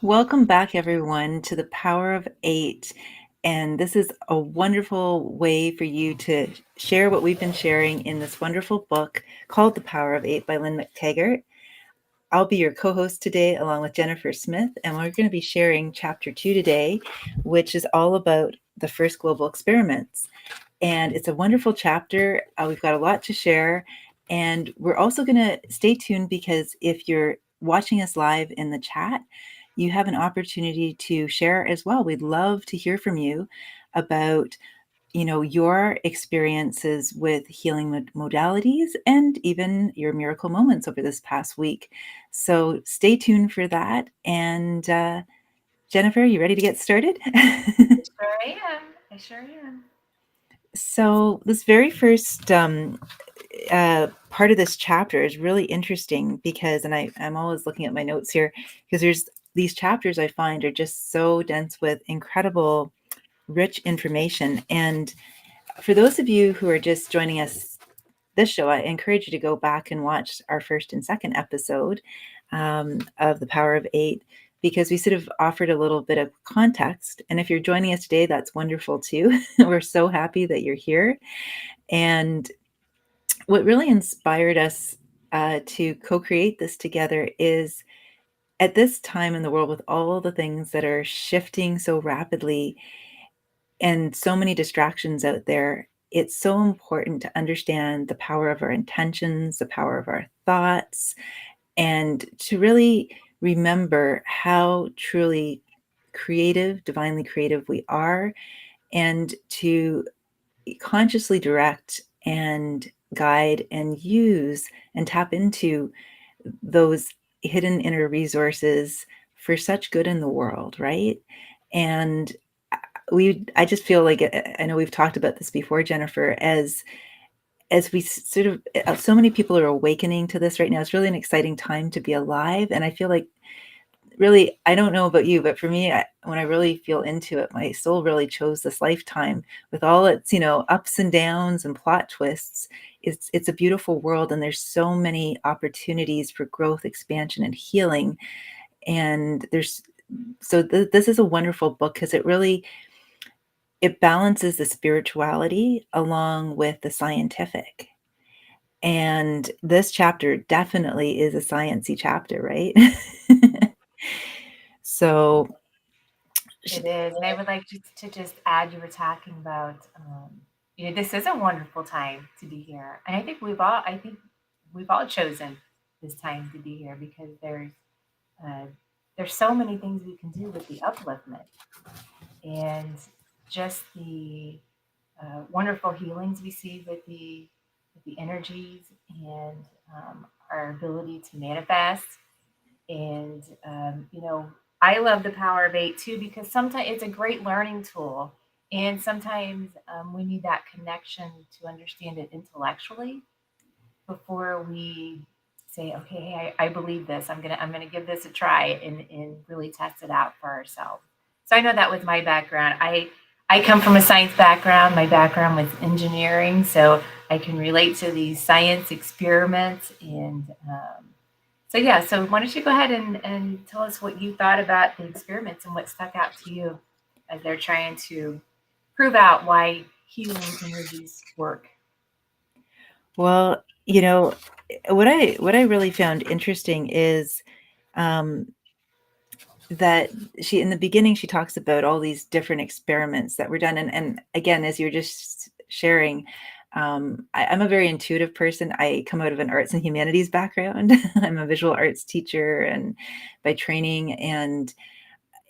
Welcome back, everyone, to the Power of Eight. And this is a wonderful way for you to share what we've been sharing in this wonderful book called The Power of Eight by Lynne McTaggart. I'll be your co-host today along with Jennifer Smith, and we're going to be sharing chapter 2 today, which is all about the first global experiments. And it's a wonderful chapter. We've got a lot to share. And we're also going to stay tuned because if you're watching us live in the chat, you have an opportunity to share as well. We'd love to hear from you about your experiences with healing modalities and even your miracle moments over this past week. So stay tuned for that. And Jennifer, you ready to get started? I sure am. So this very first part of this chapter is really interesting because, and I'm always looking at my notes here, because there's these chapters I find are just so dense with incredible, rich information. And for those of you who are just joining us this show, I encourage you to go back and watch our first and second episode of The Power of Eight, because we sort of offered a little bit of context. And if you're joining us today, that's wonderful too. We're so happy that you're here. And what really inspired us to co-create this together is at this time in the world, with all the things that are shifting so rapidly and so many distractions out there, it's so important to understand the power of our intentions, the power of our thoughts, and to really remember how truly creative, divinely creative we are, and to consciously direct and guide and use and tap into those hidden inner resources for such good in the world, right? And I just feel like, I know we've talked about this before, Jennifer, as we sort of, so many people are awakening to this right now. It's really an exciting time to be alive. And I feel like, really, I don't know about you, but for me, when I really feel into it, my soul really chose this lifetime with all its, ups and downs and plot twists. It's a beautiful world, and there's so many opportunities for growth, expansion, and healing. And this is a wonderful book because it balances the spirituality along with the scientific. And this chapter definitely is a sciencey chapter, right? So, It is. And I would like to just add, you were talking about, this is a wonderful time to be here. And I think we've all chosen this time to be here because uh, there's so many things we can do with the upliftment and just the wonderful healings we see with the energies and our ability to manifest. And, I love the power of eight too, because sometimes it's a great learning tool. And sometimes we need that connection to understand it intellectually before we say, okay, hey, I believe this. I'm gonna give this a try and really test it out for ourselves. So I know that was my background. I come from a science background. My background was engineering, so I can relate to these science experiments. And so yeah, so why don't you go ahead and tell us what you thought about the experiments and what stuck out to you as they're trying to prove out why healing energies work. well, what I really found interesting is um, that she, in the beginning, she talks about all these different experiments that were done, and again, as you're just sharing, I'm a very intuitive person. I come out of an arts and humanities background. I'm a visual arts teacher and by training, and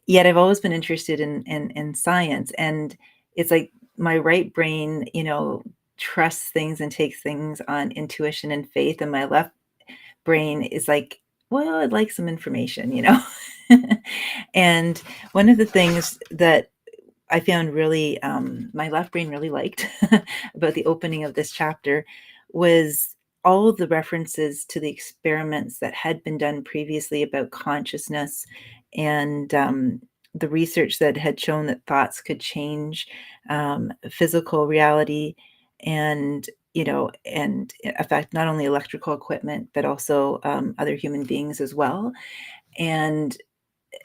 yet I've always been interested in science. And it's like my right brain, trusts things and takes things on intuition and faith, and my left brain is like, well, I'd like some information. And one of the things that I found really, my left brain really liked about the opening of this chapter was all of the references to the experiments that had been done previously about consciousness, and the research that had shown that thoughts could change physical reality, and and affect not only electrical equipment but also other human beings as well. And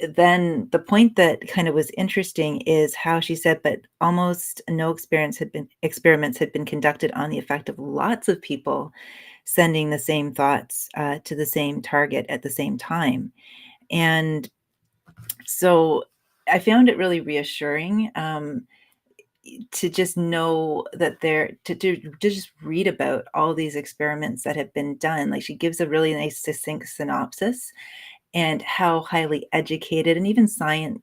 then the point that kind of was interesting is how she said, but almost no experiments had been conducted on the effect of lots of people sending the same thoughts to the same target at the same time. And so I found it really reassuring, to just know that to just read about all these experiments that have been done. Like, she gives a really nice succinct synopsis, and how highly educated and even science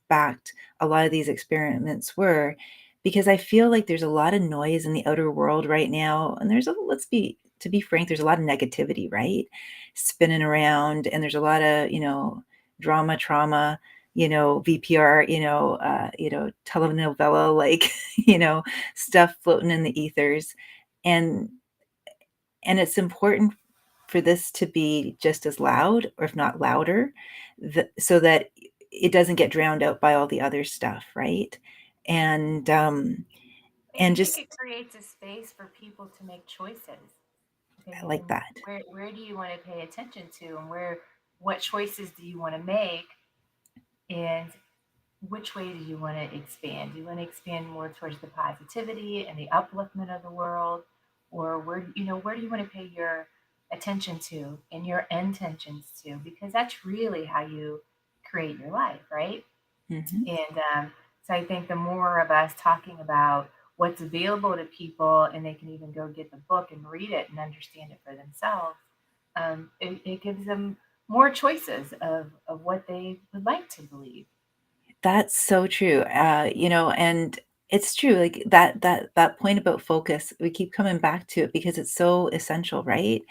backed a lot of these experiments were, because I feel like there's a lot of noise in the outer world right now, and to be frank, there's a lot of negativity, right, spinning around, and there's a lot of, drama, trauma, VPR, telenovela, like, stuff floating in the ethers. And it's important for this to be just as loud, or if not louder, so that it doesn't get drowned out by all the other stuff, right? And And you think just it creates a space for people to make choices. Okay, I well like then that. where do you want to pay attention to, and what choices do you want to make, and which way do you want to expand? Do you want to expand more towards the positivity and the upliftment of the world, or where do you want to pay your attention to and your intentions to? Because that's really how you create your life, right? Hmm. And so I think the more of us talking about what's available to people, and they can even go get the book and read it and understand it for themselves, it gives them more choices of what they would like to believe. That's so true. And it's true. Like that point about focus, we keep coming back to it because it's so essential, right?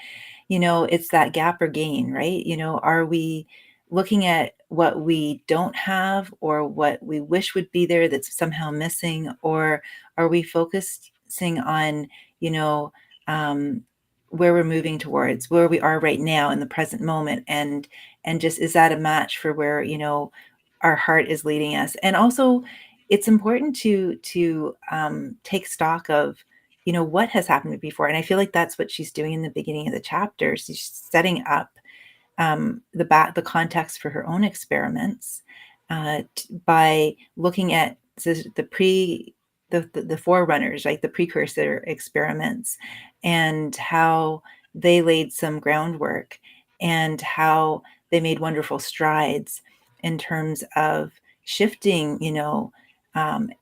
It's that gap or gain, right? Are we looking at what we don't have, or what we wish would be there that's somehow missing, or are we focusing on, you know, um, where we're moving towards, where we are right now in the present moment, and just, is that a match for where, our heart is leading us? And also, it's important to take stock of, what has happened before. And I feel like that's what she's doing in the beginning of the chapter. She's setting up the context for her own experiments, by looking at the forerunners, like the precursor experiments, and how they laid some groundwork, and how they made wonderful strides in terms of shifting, um,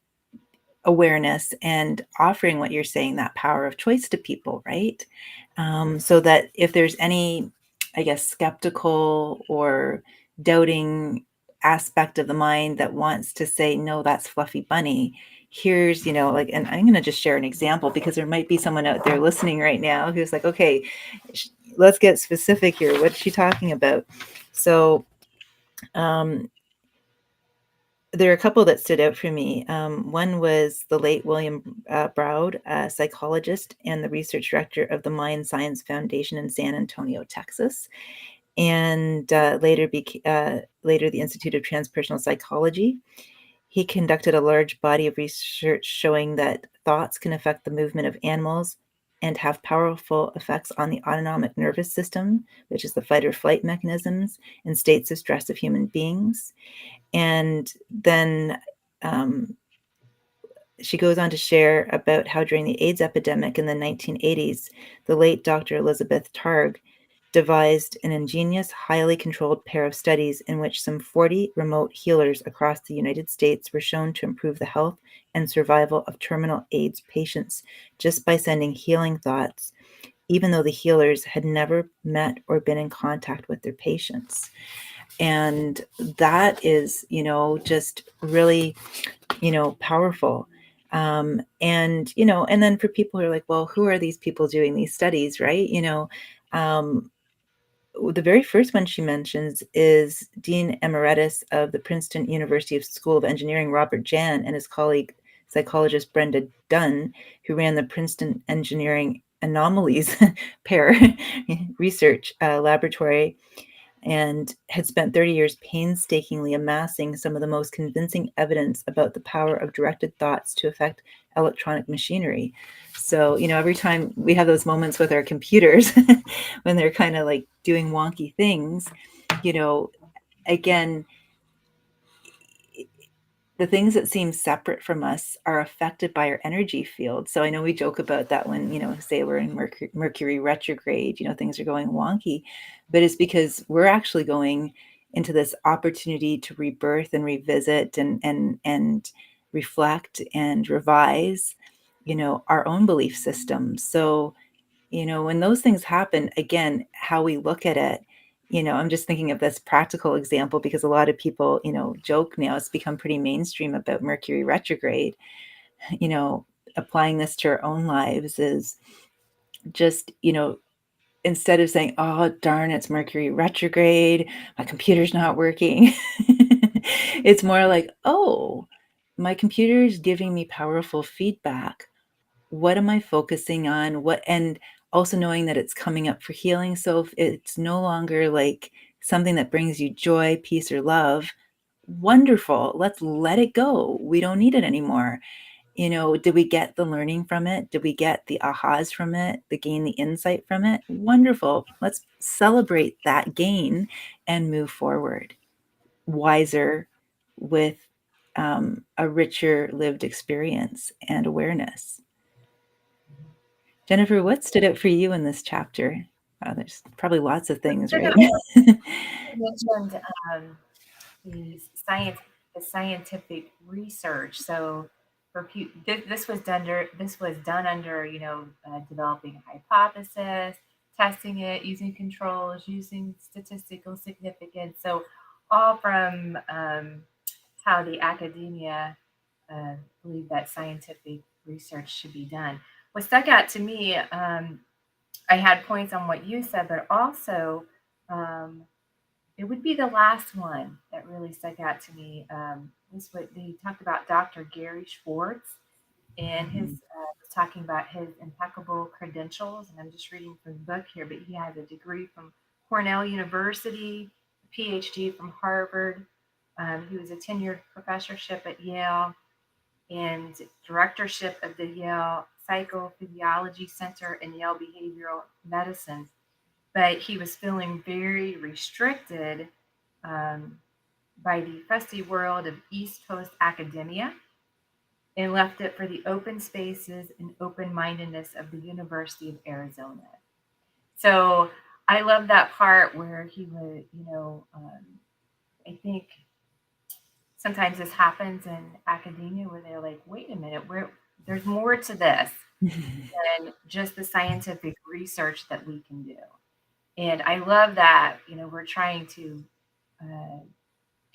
awareness, and offering, what you're saying, that power of choice to people, right? So that if there's any, I guess, skeptical or doubting aspect of the mind that wants to say, no, that's fluffy bunny, here's, like, and I'm going to just share an example, because there might be someone out there listening right now who's like, okay, let's get specific here. What's she talking about? So, um, there are a couple that stood out for me. One was the late William Browd, a psychologist and the research director of the Mind Science Foundation in San Antonio, Texas, and later the Institute of Transpersonal Psychology. He conducted a large body of research showing that thoughts can affect the movement of animals and have powerful effects on the autonomic nervous system, which is the fight or flight mechanisms and states of stress of human beings. And then um, she goes on to share about how during the AIDS epidemic in the 1980s, the late Dr. Elizabeth Targ devised an ingenious, highly controlled pair of studies in which some 40 remote healers across the United States were shown to improve the health and survival of terminal AIDS patients just by sending healing thoughts, even though the healers had never met or been in contact with their patients. And that is, just really, powerful. And then for people who are like, well, who are these people doing these studies, right? Um, the very first one she mentions is Dean Emeritus of the Princeton University School of Engineering, Robert Jan, and his colleague, psychologist Brenda Dunn, who ran the Princeton Engineering Anomalies Pair Research Laboratory, and had spent 30 years painstakingly amassing some of the most convincing evidence about the power of directed thoughts to affect electronic machinery. So, every time we have those moments with our computers when they're kind of like doing wonky things, you know, again, the things that seem separate from us are affected by our energy field. So I know we joke about that when, say we're in Mercury retrograde, things are going wonky, but it's because we're actually going into this opportunity to rebirth and revisit and reflect and revise, our own belief system. So, when those things happen, again, how we look at it, I'm just thinking of this practical example because a lot of people, joke now. It's become pretty mainstream about Mercury retrograde. You know, applying this to our own lives is just, instead of saying, oh, darn, it's Mercury retrograde, my computer's not working, it's more like, oh, my computer is giving me powerful feedback. What am I focusing on? And also knowing that it's coming up for healing. So if it's no longer like something that brings you joy, peace, or love, wonderful. Let's let it go. We don't need it anymore. Did we get the learning from it? Did we get the ahas from it? The gain the insight from it? Wonderful. Let's celebrate that gain and move forward wiser with a richer lived experience and awareness. Jennifer, what stood out for you in this chapter? There's probably lots of things, right? You mentioned the science, the scientific research. So this was done under developing a hypothesis, testing it, using controls, using statistical significance. So all from how the academia believe that scientific research should be done. What stuck out to me, I had points on what you said, but also um, it would be the last one that really stuck out to me. Was what they talked about Dr. Gary Schwartz and his was talking about his impeccable credentials. And I'm just reading from the book here, but he has a degree from Cornell University, a PhD from Harvard. He was a tenured professorship at Yale and directorship of the Yale Psychophysiology Center and Yale Behavioral Medicine. But he was feeling very restricted um, by the fussy world of East Coast academia and left it for the open spaces and open mindedness of the University of Arizona. So I love that part where he would, I think sometimes this happens in academia where they're like, wait a minute, there's more to this than just the scientific research that we can do. And I love that, we're trying to,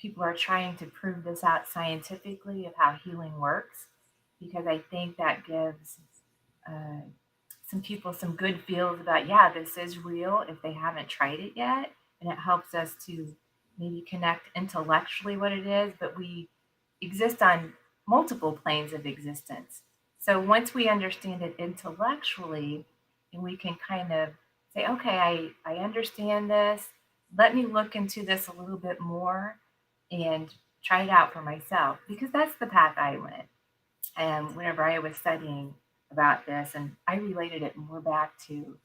people are trying to prove this out scientifically of how healing works, because I think that gives uh, some people some good feels about, yeah, this is real if they haven't tried it yet. And it helps us to maybe connect intellectually what it is, but we exist on multiple planes of existence. So once we understand it intellectually, and we can kind of say, okay, I understand this. Let me look into this a little bit more and try it out for myself, because that's the path I went. And whenever I was studying about this, and I related it more back to,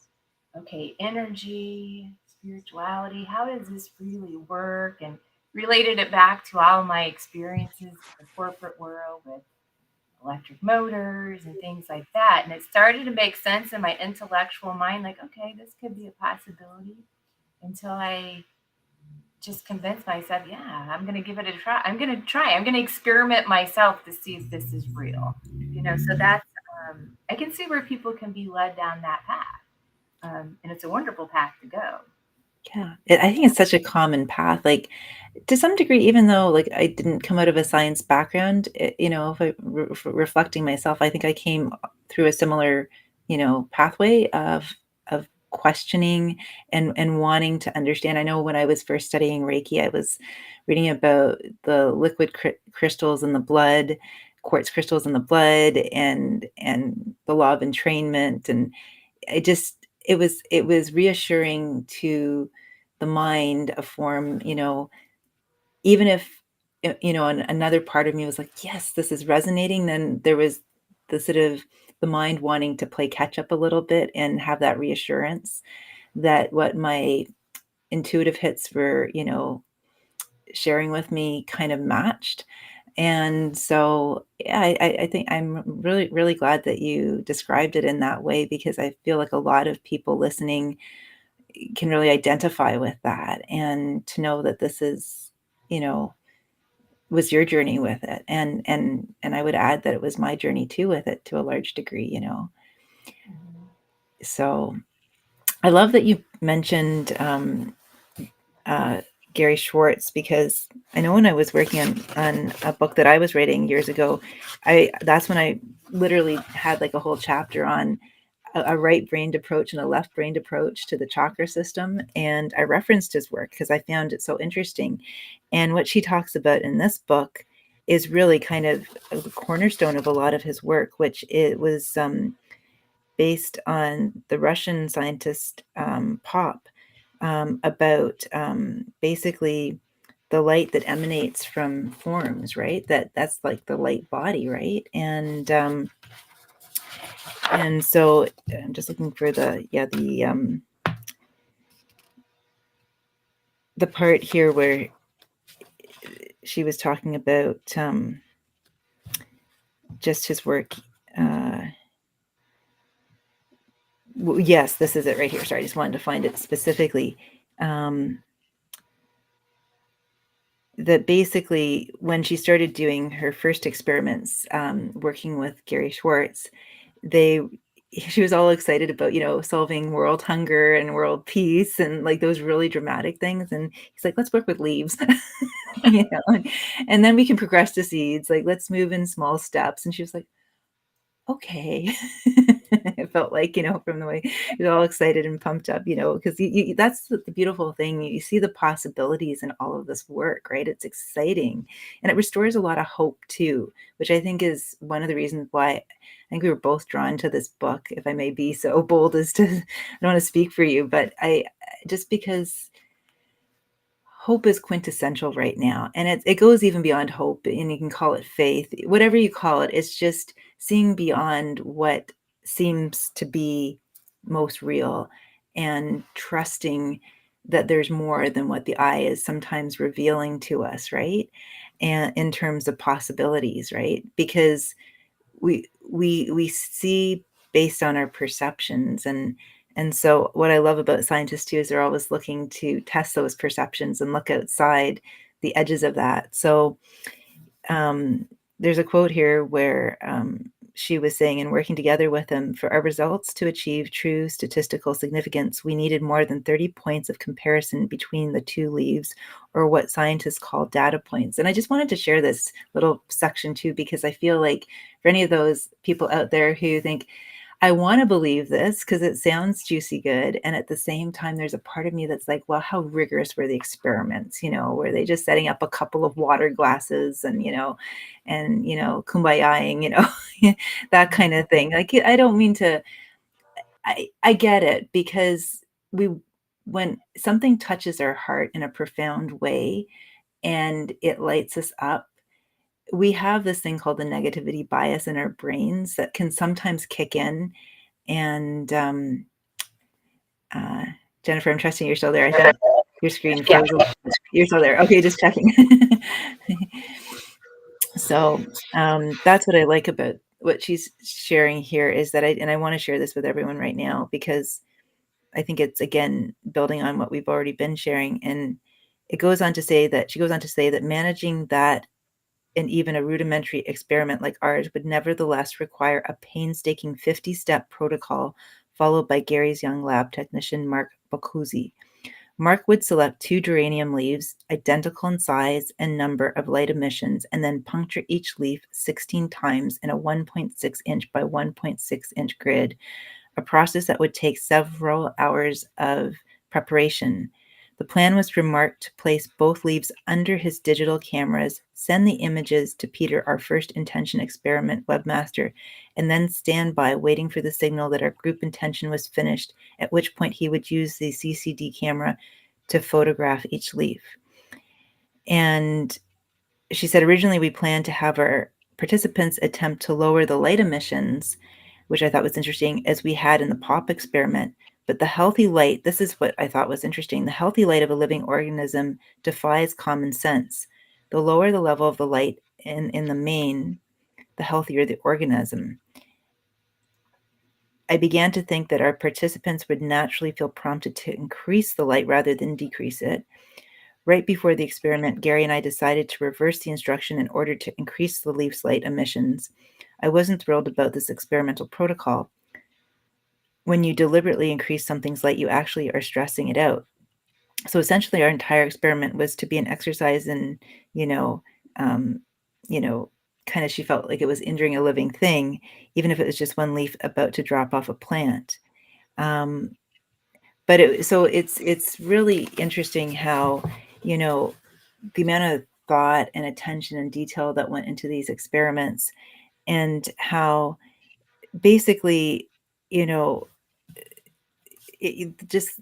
okay, energy, spirituality, how does this really work? And related it back to all my experiences in the corporate world with electric motors and things like that. And it started to make sense in my intellectual mind, like, okay, this could be a possibility, until I just convinced myself, yeah, I'm going to give it a try. I'm going to try. I'm going to experiment myself to see if this is real. So that's, I can see where people can be led down that path. And it's a wonderful path to go. Yeah, I think it's such a common path. Like to some degree, even though like I didn't come out of a science background, if I reflecting myself, I think I came through a similar, pathway of questioning and wanting to understand. I know when I was first studying Reiki, I was reading about the liquid crystals in the blood, quartz crystals in the blood, and the law of entrainment, and it was reassuring to the mind of form, even if another part of me was like, yes, this is resonating, then there was the sort of the mind wanting to play catch up a little bit and have that reassurance that what my intuitive hits were sharing with me kind of matched. And so, yeah, I think I'm really, really glad that you described it in that way, because I feel like a lot of people listening can really identify with that, and to know that this is, you know, was your journey with it. And I would add that it was my journey too with it, to a large degree, you know. Mhm. So I love that you mentioned uh, Gary Schwartz, because I know when I was working on a book that I was writing years ago, that's when I literally had like a whole chapter on a right-brained approach and a left-brained approach to the chakra system, and I referenced his work because I found it so interesting. And what she talks about in this book is really kind of the cornerstone of a lot of his work, which it was based on the Russian scientist Pop, about basically the light that emanates from forms, right? That's like the light body, right? And so I'm just looking for the part here where she was talking about just his work. Yes, this is it right here. Sorry, I just wanted to find it specifically. That basically, when she started doing her first experiments, working with Gary Schwartz, they she was all excited about, solving world hunger and world peace and like those really dramatic things. And he's like, let's work with leaves. And then we can progress to seeds. Like, let's move in small steps. And she was like, okay. It felt like, from the way he was all excited and pumped up, because that's the beautiful thing. You see the possibilities in all of this work, right? It's exciting, and it restores a lot of hope too, which I think is one of the reasons why I think we were both drawn to this book, if I may be so bold as to, I don't want to speak for you, but just because hope is quintessential right now, and it goes even beyond hope, and you can call it faith, whatever you call it. It's just seeing beyond what seems to be most real, and trusting that there's more than what the eye is sometimes revealing to us, right? And in terms of possibilities, right? Because we see based on our perceptions, and so what I love about scientists too is they're always looking to test those perceptions and look outside the edges of that. So um, there's a quote here where she was saying, in working together with him, for our results to achieve true statistical significance, we needed more than 30 points of comparison between the two leaves, or what scientists call data points. And I just wanted to share this little section too, because I feel like for any of those people out there who think, I want to believe this because it sounds juicy good. And at the same time, there's a part of me that's like, well, how rigorous were the experiments? Were they just setting up a couple of water glasses and, kumbayaing, that kind of thing. Like, I don't mean to, I get it, because when something touches our heart in a profound way and it lights us up, we have this thing called the negativity bias in our brains that can sometimes kick in. And uh, Jennifer, I'm trusting you're still there. I think your screen Yeah. froze. You're still there. Okay, just checking. So that's what I like about what she's sharing here, is that I want to share this with everyone right now, because I think it's, again, building on what we've already been sharing. And she goes on to say that managing that, and even a rudimentary experiment like ours, would nevertheless require a painstaking 50-step protocol followed by Gary's young lab technician, Mark Boccuzzi. Mark would select 2 geranium leaves, identical in size and number of light emissions, and then puncture each leaf 16 times in a 1.6 inch by 1.6 inch grid, a process that would take several hours of preparation. The plan was for Mark to place both leaves under his digital cameras, send the images to Peter, our first intention experiment webmaster, and then stand by waiting for the signal that our group intention was finished, at which point he would use the CCD camera to photograph each leaf. And she said, originally we planned to have our participants attempt to lower the light emissions, which I thought was interesting, as we had in the POP experiment. But the healthy light, this is what I thought was interesting, the healthy light of a living organism defies common sense. The lower the level of the light in the main, the healthier the organism. I began to think that our participants would naturally feel prompted to increase the light rather than decrease it. Right before the experiment, Gary and I decided to reverse the instruction in order to increase the leaf's light emissions. I wasn't thrilled about this experimental protocol. When you deliberately increase something's light, you actually are stressing it out. So essentially, our entire experiment was to be an exercise in, you know, um, you know, kind of she felt like it was injuring a living thing, even if it was just one leaf about to drop off a plant. Um, but it's really interesting how, you know, the amount of thought and attention and detail that went into these experiments, and how basically, you know, it just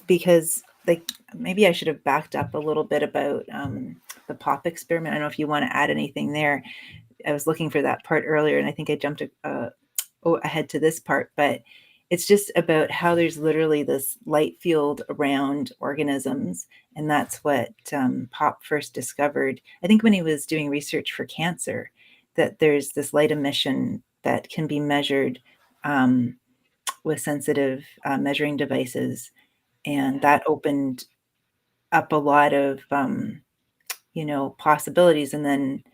because, like, maybe I should have backed up a little bit about the pop experiment. I don't know if you want to add anything there. I was looking for that part earlier, and I think I jumped ahead to this part, but it's just about how there's literally this light field around organisms, and that's what Pop first discovered. I think when he was doing research for cancer, that there's this light emission that can be measured with sensitive measuring devices, and Yeah. that opened up a lot of possibilities, and then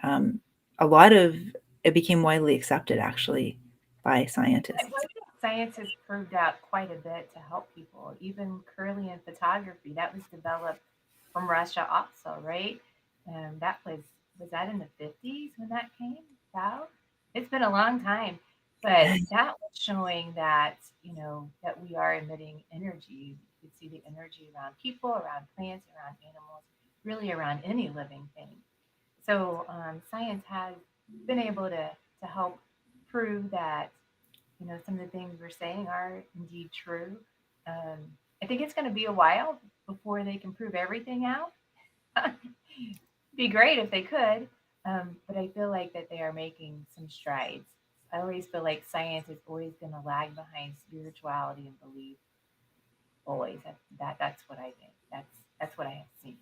um, a lot of it became widely accepted actually by Well, scientists. I think science has proved out quite a bit to help people. Even Kirlian photography, that was developed from Russia also, right? That was that in the 50s when that came out? It's been a long time, but that was showing that, that we are emitting energy. You could see the energy around people, around plants, around animals, really around any living thing. So science has been able to help prove that, some of the things we're saying are indeed true. Um, I think it's going to be a while before they can prove everything out. Be great if they could, but I feel like that they are making some strides. I always feel like science is always going to lag behind spirituality and belief. Always. That's what I think. That's what I have seen.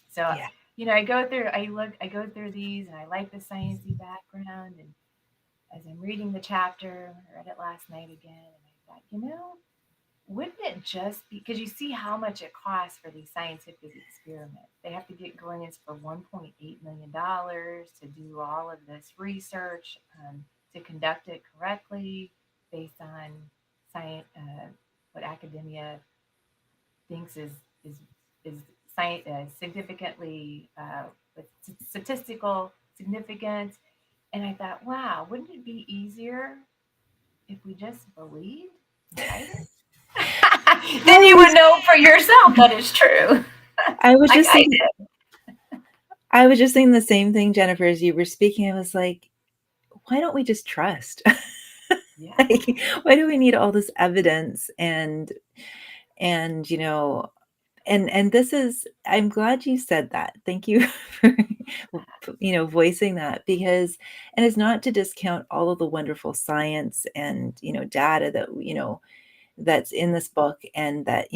So, Yeah. I go through these, and I like the sciencey background. And as I'm reading the chapter, I read it last night again, and I thought, wouldn't it just be because you see how much it costs for these scientific experiments? They have to get grants for $1.8 million to do all of this research, to conduct it correctly based on science, what academia thinks is science, significantly with statistical significance. And I thought, wow, wouldn't it be easier if we just believed and tried it? Then I you would was know for yourself that it's true, I was like just I thinking did. I was just thinking the same thing, Jennifer, as you were speaking. I was like, why don't we just trust? Yeah. Like, why do we need all this evidence? And and this is, I'm glad you said that. Thank you for voicing that, because, and it's not to discount all of the wonderful science and data that that's in this book, and that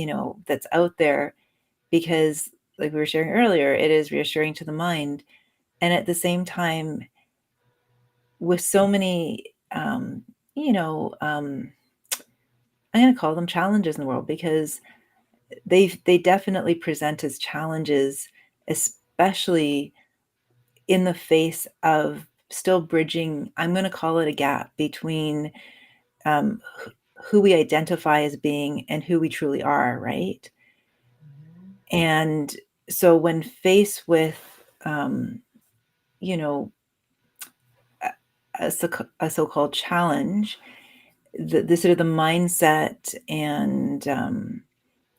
that's out there, because like we were sharing earlier, it is reassuring to the mind. And at the same time, with so many you know um I'm going to call them challenges in the world, because they definitely present as challenges, especially in the face of still bridging, I'm going to call it a gap between who we identify as being and who we truly are, right? Mhm. And so when faced with um, you know a, a so-called challenge, the sort of the mindset and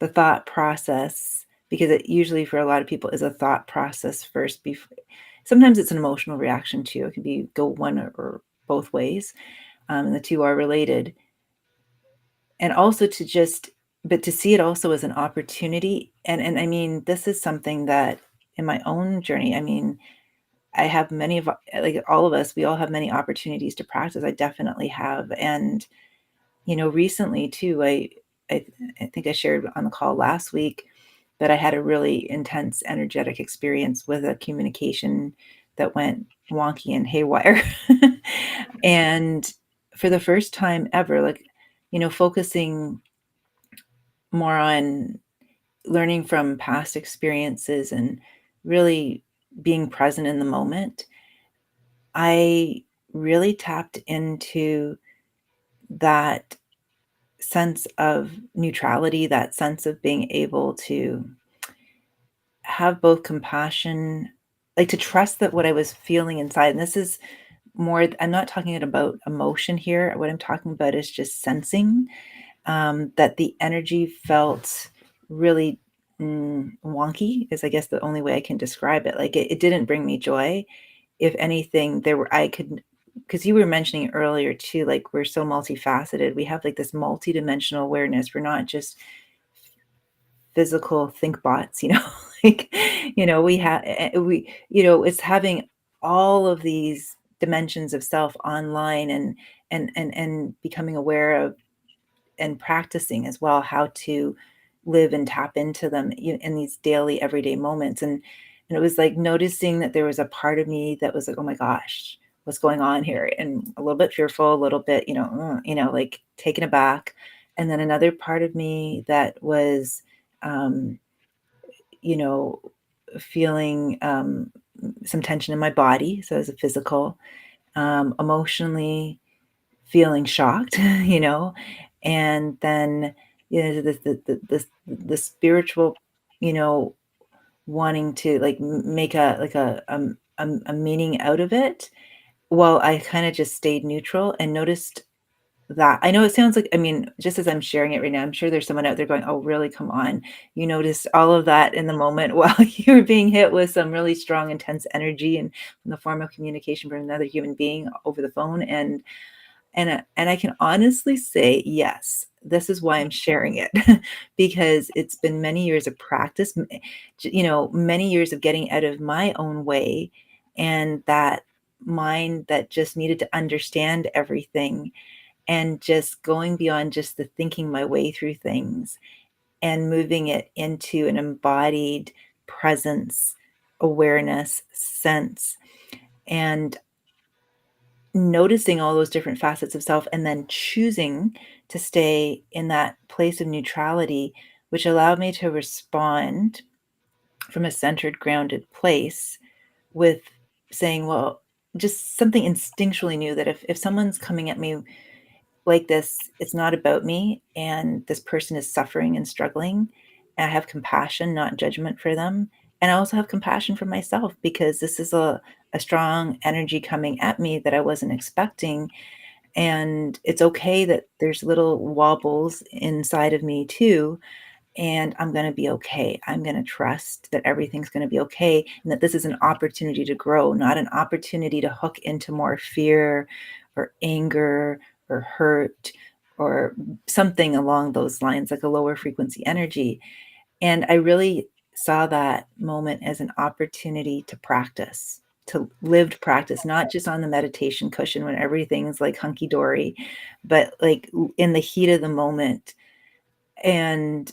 the thought process, because it usually for a lot of people is a thought process first. Before, sometimes it's an emotional reaction too. It can be go one or both ways, and the two are related. And also to just, but to see it also as an opportunity. And I mean, this is something that in my own journey, I mean, I have many of, like all of us, we all have many opportunities to practice. I definitely have. And recently too, I I think I shared on the call last week that I had a really intense energetic experience with a communication that went wonky and haywire. And for the first time ever, like, focusing more on learning from past experiences and really being present in the moment, I really tapped into that sense of neutrality, that sense of being able to have both compassion, like to trust that what I was feeling inside, and this is more, I'm not talking about emotion here. What I'm talking about is just sensing that the energy felt really wonky, is I guess the only way I can describe it. Like it didn't bring me joy. If anything, I could, because you were mentioning earlier too, like we're so multifaceted. We have like this multidimensional awareness. We're not just physical think bots, like, it's having all of these dimensions of self online, and becoming aware of and practicing as well how to live and tap into them in these daily everyday moments. And it was like noticing that there was a part of me that was like, oh my gosh, what's going on here, and a little bit fearful, a little bit, like taken aback. And then another part of me that was um you know feeling some tension in my body, so as a physical, emotionally feeling shocked, and then the spiritual, you know, wanting to like make a meaning out of it. While I kind of just stayed neutral and noticed that. I know it sounds like, I mean, just as I'm sharing it right now, I'm sure there's someone out there going, "Oh, really? Come on. You noticed all of that in the moment while you were being hit with some really strong, intense energy and in the form of communication from another human being over the phone." And I can honestly say, yes, this is why I'm sharing it, because it's been many years of practice, many years of getting out of my own way, and that mind that just needed to understand everything, and just going beyond just the thinking my way through things and moving it into an embodied presence, awareness, sense, and noticing all those different facets of self, and then choosing to stay in that place of neutrality, which allowed me to respond from a centered, grounded place with saying, well, just something instinctually knew that if someone's coming at me like this, it's not about me, and this person is suffering and struggling, and I have compassion, not judgment for them. And I also have compassion for myself, because this is a strong energy coming at me that I wasn't expecting. And it's okay that there's little wobbles inside of me too, and I'm going to be okay. I'm going to trust that everything's going to be okay, and that this is an opportunity to grow, not an opportunity to hook into more fear or anger or hurt or something along those lines, like a lower frequency energy. And I really saw that moment as an opportunity to practice, to lived practice, not just on the meditation cushion when everything's like hunky dory, but like in the heat of the moment. And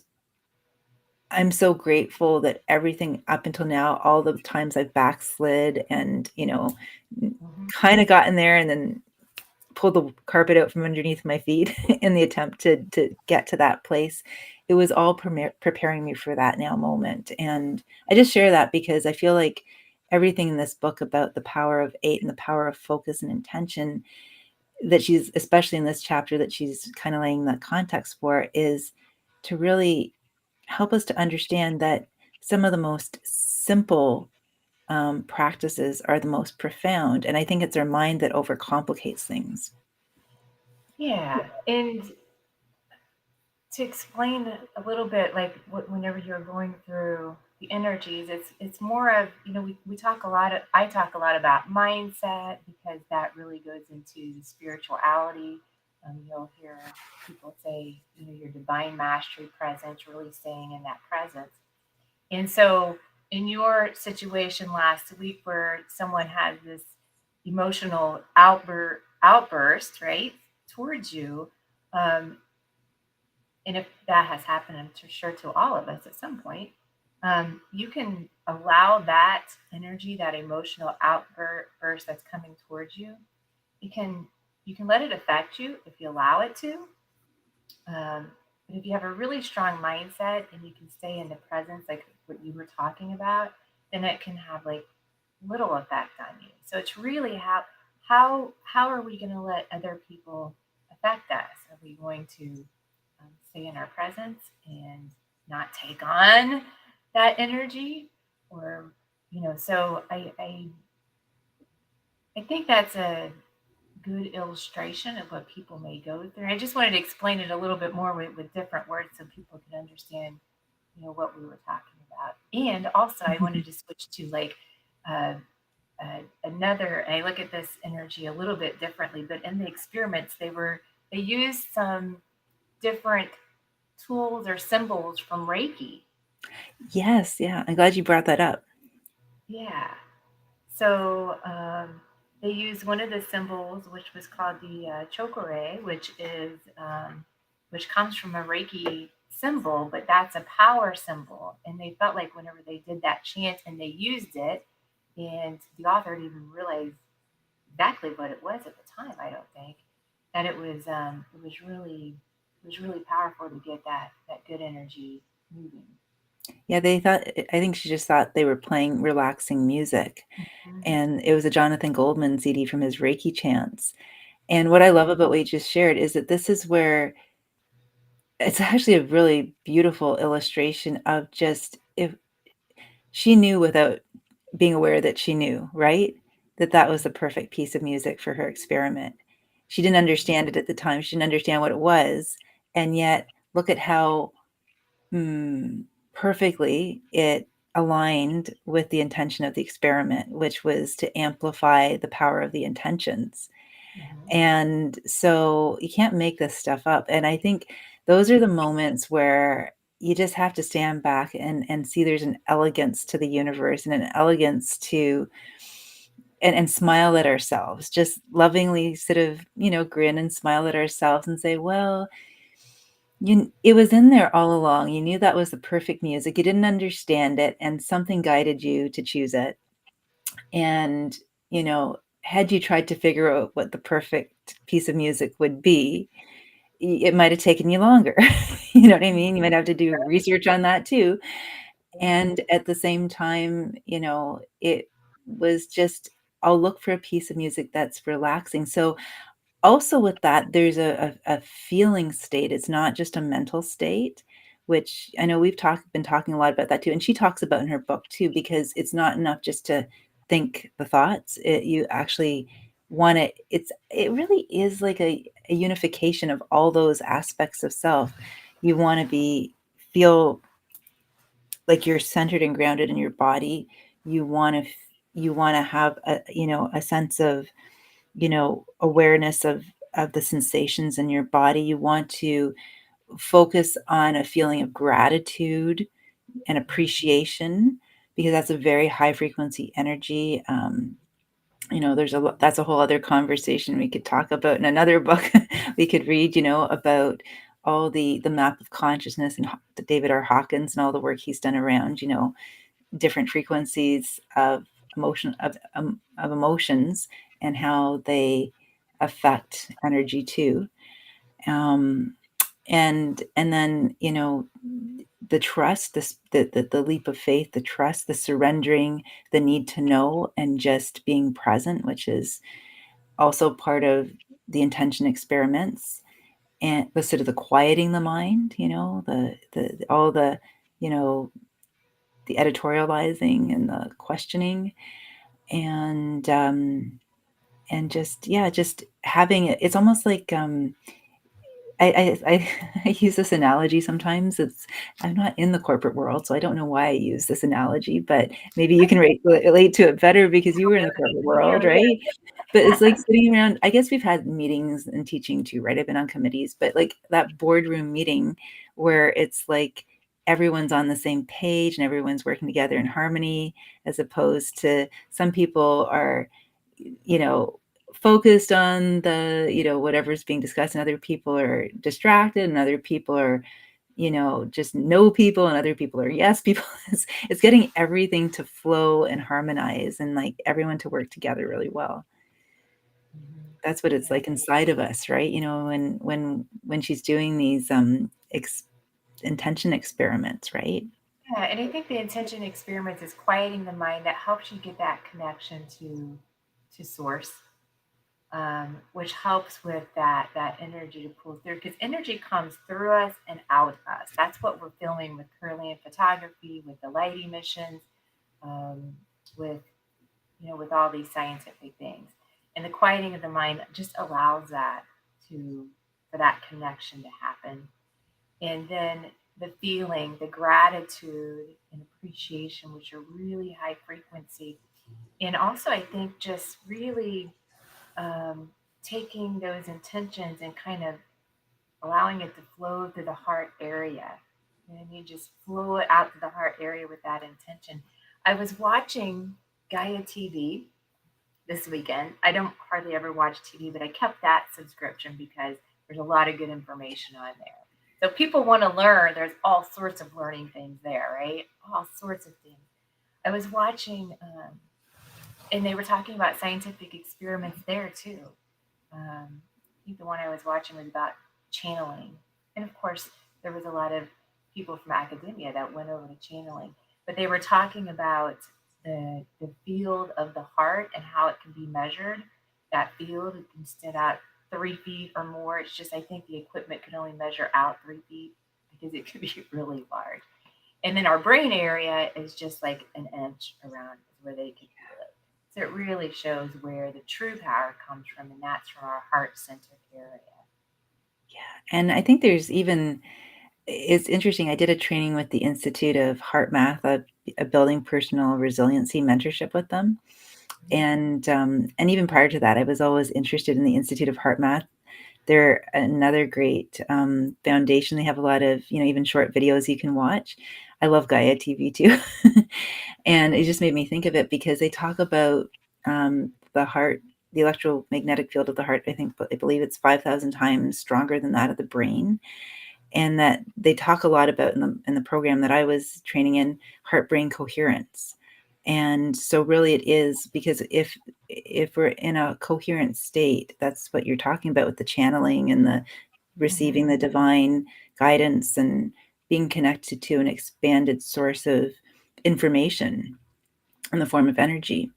I'm so grateful that everything up until now, all the times I've backslid and, Mhm. kind of gotten there and then pulled the carpet out from underneath my feet in the attempt to get to that place, it was all preparing me for that now moment. And I just share that because I feel like everything in this book about the power of 8 and the power of focus and intention, that she's, especially in this chapter, that she's kind of laying that context for, is to really help us to understand that some of the most simple practices are the most profound. And I think it's our mind that overcomplicates things. Yeah, and to explain a little bit, like whenever you're going through the energies, it's more of, we talk a lot of, I talk a lot about mindset, because that really goes into the spirituality. You'll hear people say, your divine mastery presence, really staying in that presence. And so in your situation last week, where someone had this emotional outburst, right, towards you, um, and if that has happened, I'm sure to all of us at some point, You can allow that energy, that emotional outburst that's coming towards you. You can you can let it affect you if you allow it to. But if you have a really strong mindset and you can stay in the presence, like what you were talking about, then it can have like little effect on you. So it's really how are we going to let other people affect us? Are we going to stay in our presence and not take on that energy, or So I think that's a good illustration of what people may go through. I just wanted to explain it a little bit more with different words so people could understand, what we were talking about. And also, I wanted to switch to like uh, another. And I look at this energy a little bit differently, but in the experiments, they used some different tools or symbols from Reiki. Yes, yeah. I'm glad you brought that up. Yeah. So they used one of the symbols, which was called the chokore, which comes from a Reiki symbol, but that's a power symbol. And they felt like whenever they did that chant and they used it, and the author didn't even realize exactly what it was at the time. I don't think that it was really powerful to get that good energy moving. Yeah, I think she just thought they were playing relaxing music. Mhm. And it was a Jonathan Goldman CD from his Reiki chants. And what I love about what you just shared is that this is where it's actually a really beautiful illustration of just if she knew without being aware that she knew, right? That that was the perfect piece of music for her experiment. She didn't understand it at the time. She didn't understand what it was. And yet, look at how perfectly it aligned with the intention of the experiment, which was to amplify the power of the intentions. Mhm. And so you can't make this stuff up. And I think those are the moments where you just have to stand back and see there's an elegance to the universe and an elegance to and smile at ourselves, just lovingly sort of, grin and smile at ourselves and say, well, it was in there all along. You knew that was the perfect music. You didn't understand it, and something guided you to choose it. And, had you tried to figure out what the perfect piece of music would be, it might have taken you longer. You know what I mean? You might have to do research on that too. And at the same time, it was just, I'll look for a piece of music that's relaxing. So also with that, there's a feeling state. It's not just a mental state, which I know been talking a lot about that too, and she talks about in her book too, because it's not enough just to think the thoughts. You actually it really is like a unification of all those aspects of self. You wanna feel like you're centered and grounded in your body. You wanna have a sense of awareness of the sensations in your body. You want to focus on a feeling of gratitude and appreciation because that's a very high frequency energy. That's a whole other conversation we could talk about in another book we could read, about all the map of consciousness and David R. Hawkins and all the work he's done around, different frequencies of emotions and how they affect energy too. Um, and then the trust, the leap of faith, the trust, the surrendering, the need to know, and just being present, which is also part of the intention experiments, and the sort of the quieting the mind, the all the you know the editorializing and the questioning and just yeah, just having it. It's almost like I use this analogy sometimes. I'm not in the corporate world, so I don't know why I use this analogy, but maybe you can relate to it better because you were in the corporate world, right? But it's like sitting around. I guess we've had meetings and teaching too, right? I've been on committees, but like that boardroom meeting where it's like everyone's on the same page and everyone's working together in harmony, as opposed to some people are, you know, focused on the, whatever's being discussed, and other people are distracted and other people are just no people and other people are yes people. It's getting everything to flow and harmonize and like everyone to work together really well. Mhm. That's what it's Yeah. like inside of us, right? When she's doing these intention experiments, right? Yeah, and I think the intention experiments is quieting the mind that helps you get that connection to source, which helps with that energy to pull through because energy comes through us and out us. That's what we're filming with Curlian photography, with the light emissions, um, with with all these scientific things. And the quieting of the mind just allows that to for that connection to happen. And then the feeling, the gratitude and appreciation, which are really high frequency. And also, I think just really um, taking those intentions and kind of allowing it to flow through the heart area. And you just flow it out to the heart area with that intention. I was watching Gaia TV this weekend. I don't hardly ever watch TV, but I kept that subscription because there's a lot of good information on there. So people want to learn. There's all sorts of learning things there, right? All sorts of things. I was watching, and they were talking about scientific experiments there too. I think the one I was watching was about channeling, and of course, there was a lot of people from academia that went over to channeling, but they were talking about the field of the heart and how it can be measured. That field it can stand out 3 feet or more. It's just I think the equipment can only measure out 3 feet because it could be really large. And then our brain area is just like an inch around is where they can feel it. So it really shows where the true power comes from, and that's from our heart center area. Yeah. And I think there's even it's interesting. I did a training with the Institute of Heart Math, a building personal resiliency mentorship with them. And even prior to that, I was always interested in the Institute of Heart Math. They're another great foundation. They have a lot of, even short videos you can watch. I love Gaia TV too. And it just made me think of it because they talk about the heart, the electromagnetic field of the heart. I believe it's 5,000 times stronger than that of the brain, and that they talk a lot about in the program that I was training in, heart brain coherence. And so really it is because if we're in a coherent state, that's what you're talking about with the channeling and the receiving the Mhm. divine guidance and being connected to an expanded source of information in the form of energy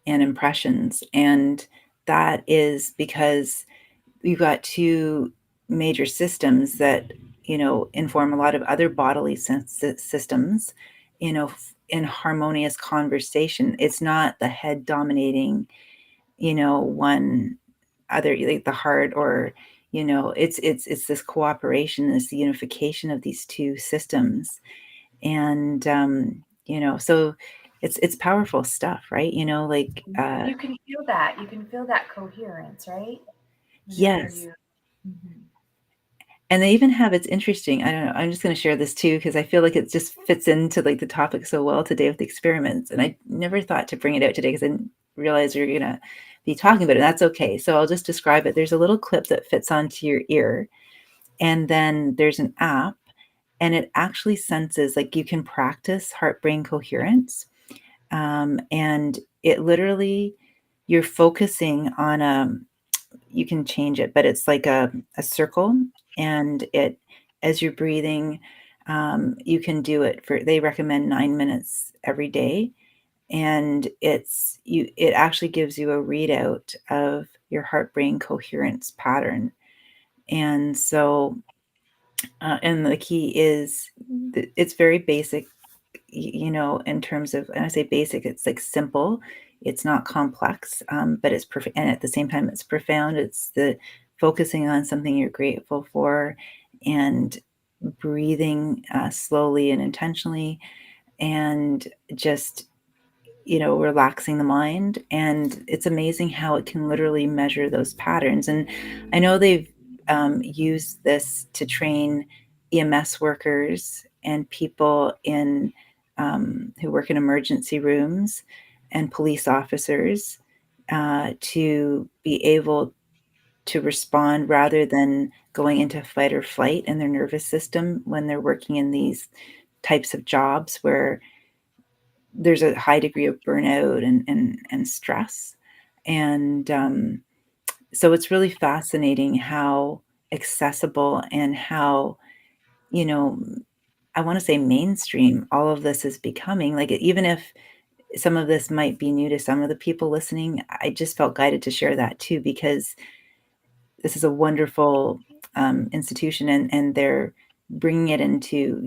and impressions. And that is because we've got two major systems that inform a lot of other bodily systems in harmonious conversation. It's not the head dominating one other, like the heart, or it's this cooperation, this unification of these two systems. And so it's powerful stuff, right? Like You can feel that. You can feel that coherence, right? Whenever yes. you. Mhm. And they even have, it's interesting, I don't know, I'm just gonna share this too, because I feel like it just fits into, like, the topic so well today with the experiments, and I never thought to bring it out today because I didn't realize we were gonna be talking about it, and that's okay. So I'll just describe it. There's a little clip that fits onto your ear, and then there's an app, and it actually senses, like, you can practice heart-brain coherence, and it literally, you're focusing on you can change it, but it's like a circle, and it as you're breathing, you can do it for, they recommend 9 minutes every day, and it actually gives you a readout of your heart brain coherence pattern. And so and the key is it's very basic, in terms of, and I say basic, it's like simple, it's not complex, but it's perfect. And at the same time, it's profound. It's the focusing on something you're grateful for and breathing slowly and intentionally, and just relaxing the mind. And it's amazing how it can literally measure those patterns. And I know they've used this to train EMS workers and people who work in emergency rooms and police officers to be able to respond rather than going into fight or flight in their nervous system when they're working in these types of jobs where there's a high degree of burnout and stress. And so it's really fascinating how accessible and how, you know, I want to say mainstream all of this is becoming. Like, even if some of this might be new to some of the people listening, I just felt guided to share that too, because this is a wonderful institution, and they're bringing it into,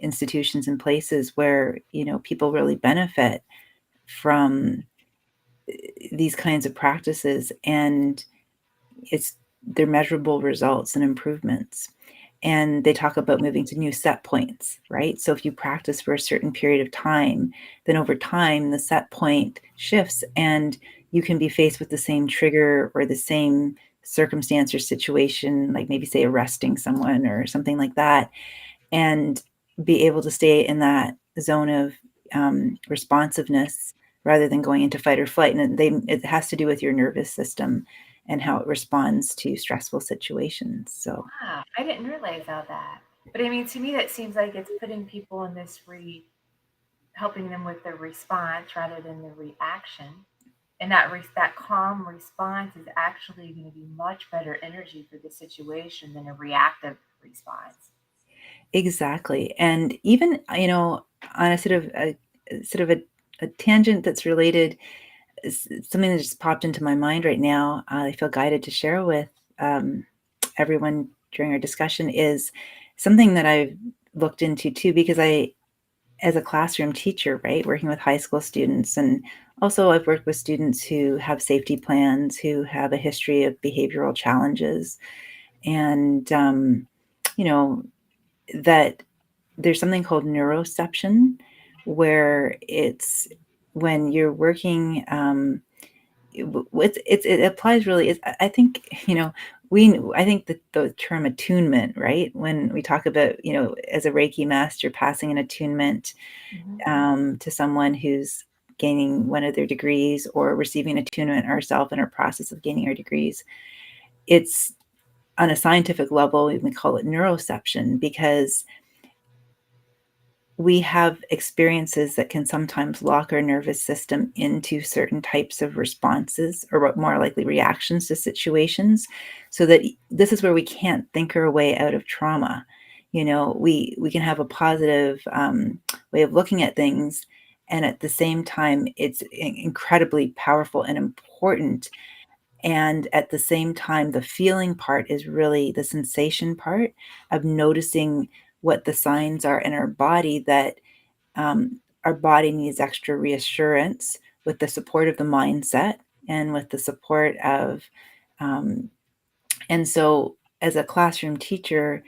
institutions and places where, people really benefit from these kinds of practices, and it's they're measurable results and improvements. And they talk about moving to new set points, right? So if you practice for a certain period of time, then over time the set point shifts, and you can be faced with the same trigger or the same circumstance or situation, like maybe say arresting someone or something like that, and be able to stay in that zone of responsiveness rather than going into fight or flight. And it has to do with your nervous system and how it responds to stressful situations. So, Wow, I didn't realize all that. But I mean, to me, that seems like it's putting people in this helping them with the response rather than the reaction. And that calm response is actually going to be much better energy for the situation than a reactive response. exactly. And even, on a tangent that's related, something that just popped into my mind right now, I feel guided to share with everyone during our discussion, is something that I've looked into too, because as a classroom teacher, right, working with high school students, and also I've worked with students who have safety plans, who have a history of behavioral challenges, and, you know, that there's something called neuroception, where it's when you're working, it applies really. I think, I think that the term attunement, right? When we talk about, as a Reiki master, passing an attunement Hmm. to someone who's gaining one of their degrees, or receiving attunement ourselves in our process of gaining our degrees, it's on a scientific level, we call it neuroception, because we have experiences that can sometimes lock our nervous system into certain types of responses, or what more likely reactions to situations, so that this is where we can't think our way out of trauma. We can have a positive way of looking at things, and at the same time it's incredibly powerful and important. And at the same time, the feeling part is really the sensation part of noticing what the signs are in our body, that our body needs extra reassurance, with the support of the mindset and with the support of, um, and so as a classroom teacher,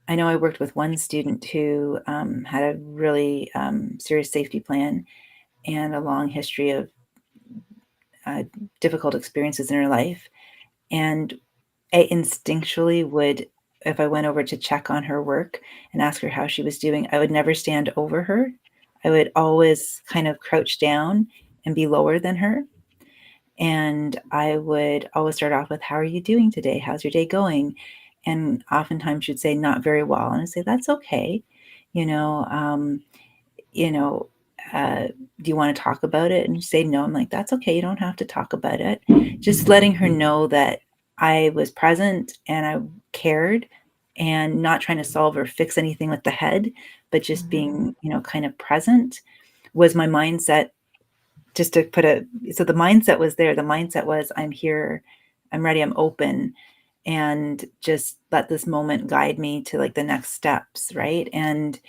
I know I worked with one student who had a really serious safety plan and a long history of uh, difficult experiences in her life. And I instinctually would, if I went over to check on her work and ask her how she was doing, I would never stand over her. I would always kind of crouch down and be lower than her. And I would always start off with, "How are you doing today? How's your day going?" And oftentimes she'd say, "Not very well." And I'd say, "That's okay. You know, um, you know, do you want to talk about it?" And she'd say, "No." I'm like, "That's okay. You don't have to talk about it." Just letting her know that I was present and I cared, and not trying to solve or fix anything with the head, but just Hmm. being, kind of present, was my mindset. Just to put a So the mindset was there. The mindset was, I'm here, I'm ready, I'm open, and just let this moment guide me to, like, the next steps, right? And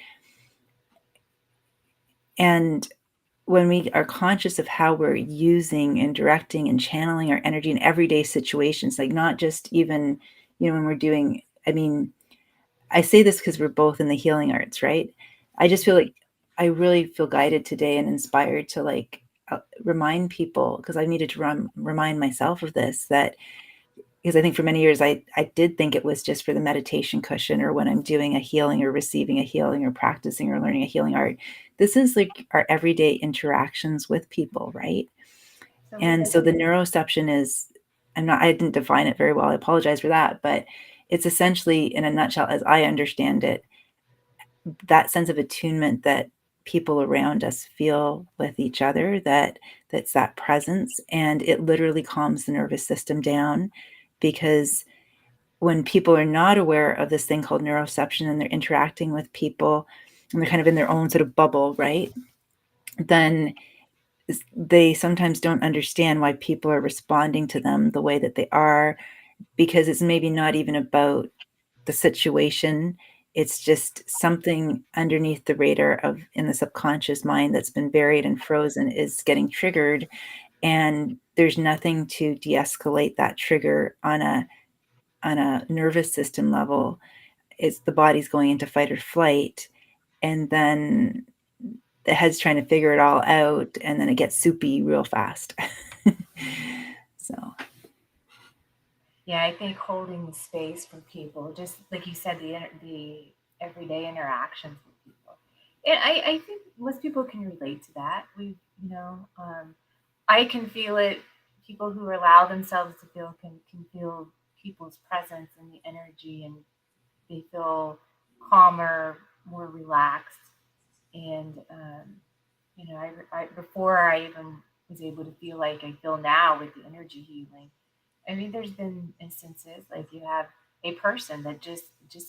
when we are conscious of how we're using and directing and channeling our energy in everyday situations, like, not just even, when we're doing, I mean, I say this because we're both in the healing arts, right? I just feel like I really feel guided today and inspired to, like, remind people, because I needed to remind myself of this, that because I think for many years I did think it was just for the meditation cushion, or when I'm doing a healing or receiving a healing or practicing or learning a healing art. This is like our everyday interactions with people, right? And so Absolutely. the neuroception is I didn't define it very well. I apologize for that, but it's essentially, in a nutshell, as I understand it, that sense of attunement that people around us feel with each other, that's that presence, and it literally calms the nervous system down, because when people are not aware of this thing called neuroception and they're interacting with people and they're kind of in their own sort of bubble, right? Then they sometimes don't understand why people are responding to them the way that they are, because it's maybe not even about the situation. It's just something underneath the radar of in the subconscious mind that's been buried and frozen is getting triggered, and there's nothing to de-escalate that trigger on a nervous system level. It's the body's going into fight or flight, and then the head's trying to figure it all out, and then it gets soupy real fast. So Yeah, I think holding the space for people, just like you said, the everyday interactions with people. And I think most people can relate to that. You know, I can feel it. People who allow themselves to feel can feel people's presence and the energy, and they feel calmer, more relaxed. And you know, before I even was able to feel like I feel now with the energy healing. I mean, there's been instances like you have a person that just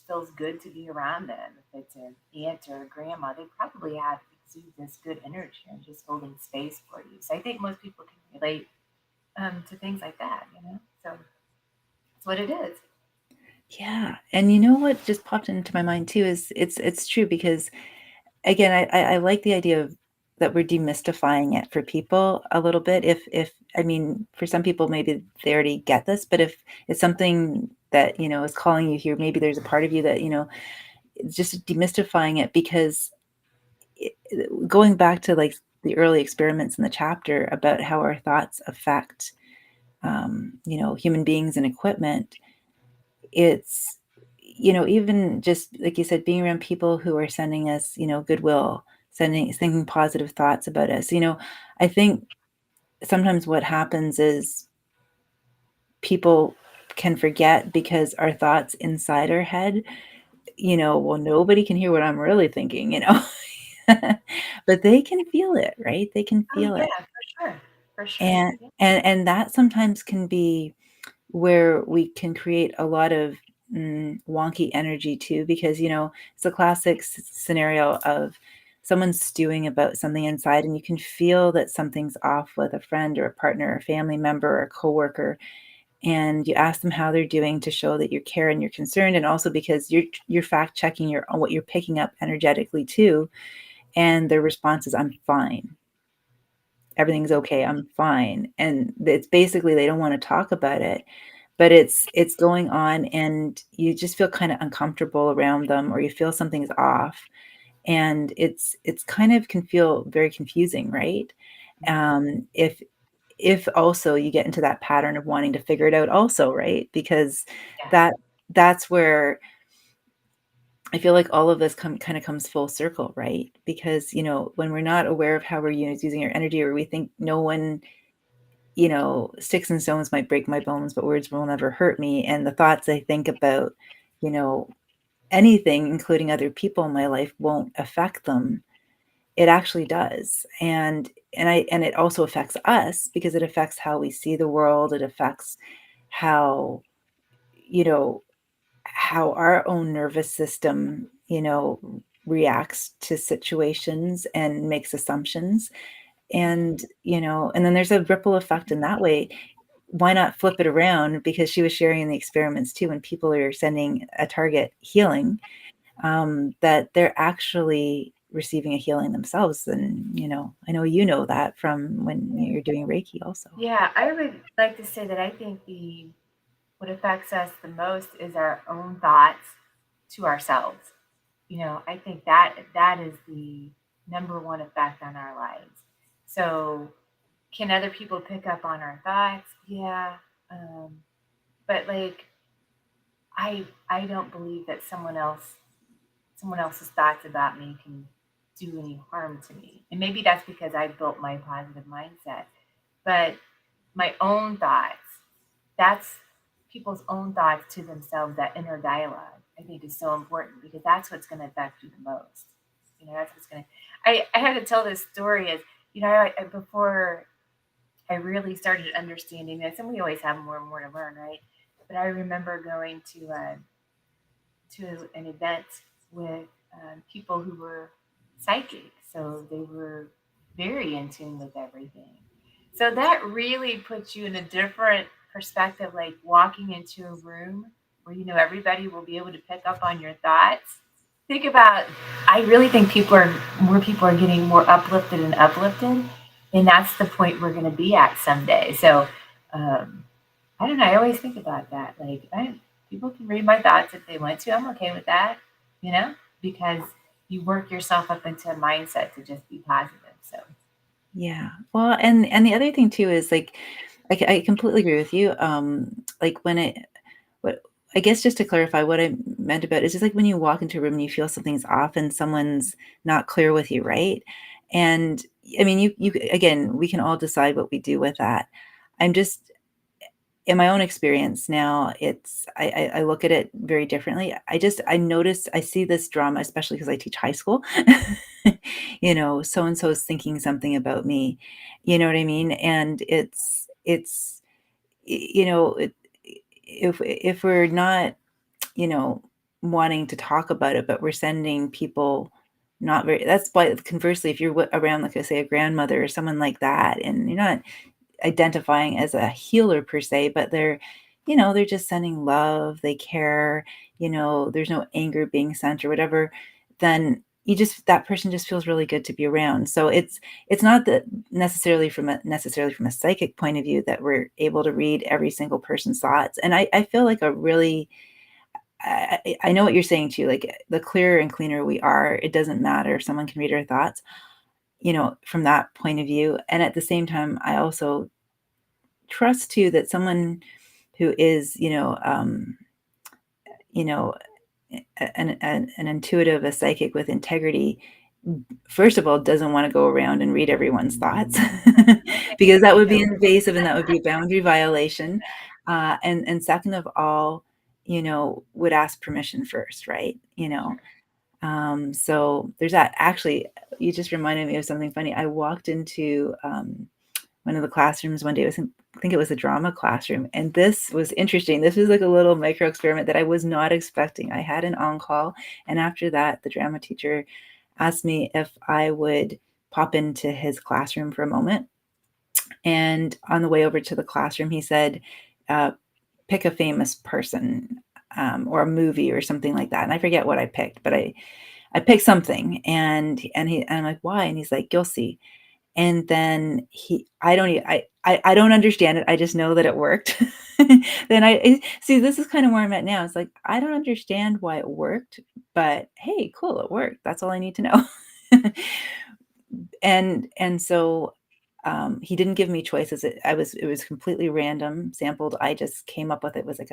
feels good to be around them. If it's an aunt or a grandma, they probably have exude this good energy and just holding space for you. So I think most people can relate to things like that. You know, so that's what it is. yeah, and you know what just popped into my mind too is it's true, because again, I like the idea of that we're demystifying it for people a little bit. If I mean, for some people, maybe they already get this, but if it's something that, is calling you here, maybe there's a part of you that, just demystifying it, because going back to like the early experiments in the chapter about how our thoughts affect, human beings and equipment, it's, even just like you said, being around people who are sending us, goodwill, thinking positive thoughts about us. I think sometimes what happens is people can forget, because our thoughts inside our head, well, nobody can hear what I'm really thinking. But they can feel it, right? They can Oh feel yeah, it. for sure. And Yeah, and that sometimes can be where we can create a lot of wonky energy too, because it's a classic scenario of someone stewing about something inside, and you can feel that something's off with a friend or a partner or a family member or a coworker, and you ask them how they're doing to show that you care and you're concerned, and also because you're fact checking your what you're picking up energetically too, and their response is, "I'm fine. Everything's okay. I'm fine." And it's basically they don't want to talk about it, but it's going on, and you just feel kind of uncomfortable around them, or you feel something's off, and it's kind of can feel very confusing, right? If also you get into that pattern of wanting to figure it out also, right? Because yes, that's where I feel like all of this kind of comes full circle, right? Because when we're not aware of how we're using our energy, or we think no one, sticks and stones might break my bones, but words will never hurt me. And the thoughts I think about, you know, anything, including other people in my life, won't affect them. It actually does. And it also affects us, because it affects how we see the world. It affects how, you know, how our own nervous system, reacts to situations and makes assumptions. And then there's a ripple effect in that way. Why not flip it around? Because she was sharing in the experiments too, when people are sending a target healing, that they're actually receiving a healing themselves. And, I know that from when you're doing Reiki also. yeah. I would like to say that I think the what affects us the most is our own thoughts to ourselves. You know, I think that is the number one effect on our lives. So, can other people pick up on our thoughts? Yeah, but like I don't believe that someone else's thoughts about me can do any harm to me. And maybe that's because I built my positive mindset. But my own thoughts, that's people's own thoughts to themselves, that inner dialogue, I think is so important because that's what's going to affect you the most. That's what's going to, I had to tell this story as, before I really started understanding this, and we always have more and more to learn, right? But I remember going to an event with people who were psychic, so they were very in tune with everything. So that really puts you in a different perspective, like walking into a room where everybody will be able to pick up on your thoughts. Think about, I really think more people are getting more uplifted and uplifted, and that's the point we're going to be at someday. So um, I don't know. I always think about that. Like, people can read my thoughts if they want to. I'm okay with that, you know, because you work yourself up into a mindset to just be positive. So, Yeah. Well, and the other thing too is like, I completely agree with you. Like when what I guess just to clarify what I meant about it is just like when you walk into a room and you feel something's off and someone's not clear with you, right? And I mean, you again, we can all decide what we do with that. I'm just in my own experience now, I look at it very differently. I notice I see this drama, especially because I teach high school. So and so is thinking something about me. You know what I mean? And it's if we're not you know wanting to talk about it, but we're sending people not very. That's why conversely, if you're around, like I say, a grandmother or someone like that, and you're not identifying as a healer per se, but they're just sending love, they care, there's no anger being sent or whatever, then that person just feels really good to be around. So it's not that necessarily from a psychic point of view that we're able to read every single person's thoughts. And I feel like I know what you're saying too, like the clearer and cleaner we are, it doesn't matter if someone can read our thoughts, from that point of view. And at the same time, I also trust too that someone who is, you know, an intuitive, a psychic with integrity, first of all, doesn't want to go around and read everyone's thoughts because that they would be don't. invasive and that would be a boundary violation. And second of all, would ask permission first, right? Sure. So there's that. Actually, you just reminded me of something funny. I walked into one of the classrooms one day. I think it was a drama classroom. And this was interesting. This was like a little micro experiment that I was not expecting. I had an on-call. And after that, the drama teacher asked me if I would pop into his classroom for a moment. And on the way over to the classroom, he said, uh, pick a famous person or a movie or something like that. And I forget what I picked, but I picked something. And I'm like, why? And he's like, you'll see. And then I don't understand it. I just know that it worked. Then I see, this is kind of where I'm at now. It's like, I don't understand why it worked, but hey, cool, it worked. That's all I need to know. And so he didn't give me choices. It was completely random, sampled. I just came up with it. It was like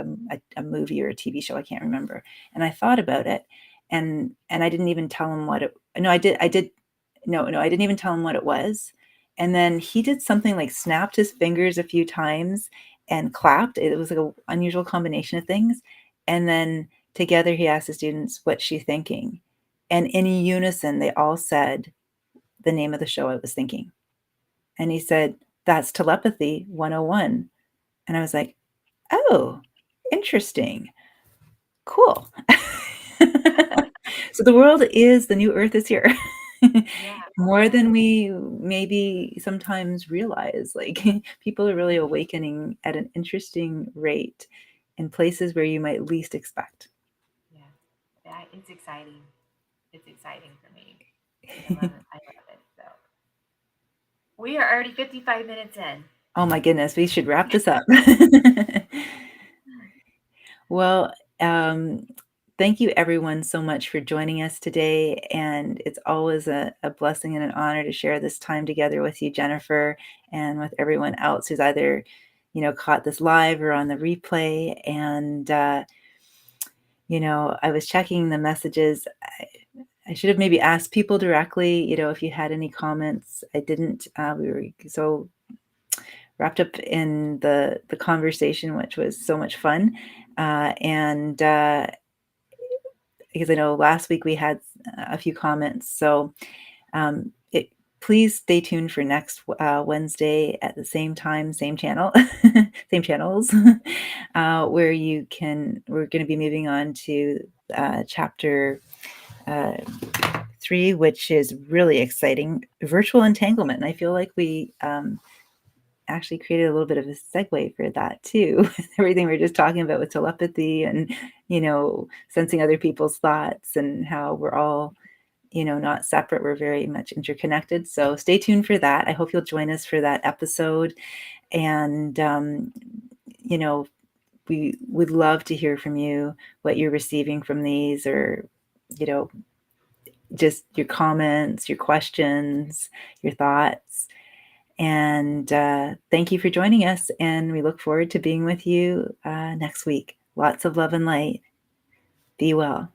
a movie or a TV show. I can't remember. And I thought about it, and I didn't even tell him what it. No, I did. No, I didn't even tell him what it was. And then he did something like snapped his fingers a few times and clapped. It was like an unusual combination of things. And then together he asked the students, "What's she thinking?" And in unison, they all said the name of the show I was thinking. And he said, "That's telepathy 101." And I was like, "Oh, interesting. Cool." So the new earth is here. Yeah. More Yeah. than we maybe sometimes realize. Like people are really awakening at an interesting rate in places where you might least expect. Yeah. It's exciting. It's exciting for me. I love it. I love it. So we are already 55 minutes in. Oh my goodness, we should wrap this up. Well, thank you everyone so much for joining us today. And it's always a blessing and an honor to share this time together with you, Jennifer, and with everyone else who's either, caught this live or on the replay. And, I was checking the messages. I should have maybe asked people directly, if you had any comments. I didn't. We were so wrapped up in the conversation, which was so much fun. And because I know last week we had a few comments, so please stay tuned for next Wednesday at the same time, same channel, same channels, where we're going to be moving on to chapter 3, which is really exciting, virtual entanglement. And I feel like we actually created a little bit of a segue for that too. Everything we we're just talking about with telepathy and, sensing other people's thoughts and how we're all, not separate. We're very much interconnected. So stay tuned for that. I hope you'll join us for that episode. And, we would love to hear from you, what you're receiving from these, or, just your comments, your questions, your thoughts. And thank you for joining us. And we look forward to being with you next week. Lots of love and light. Be well.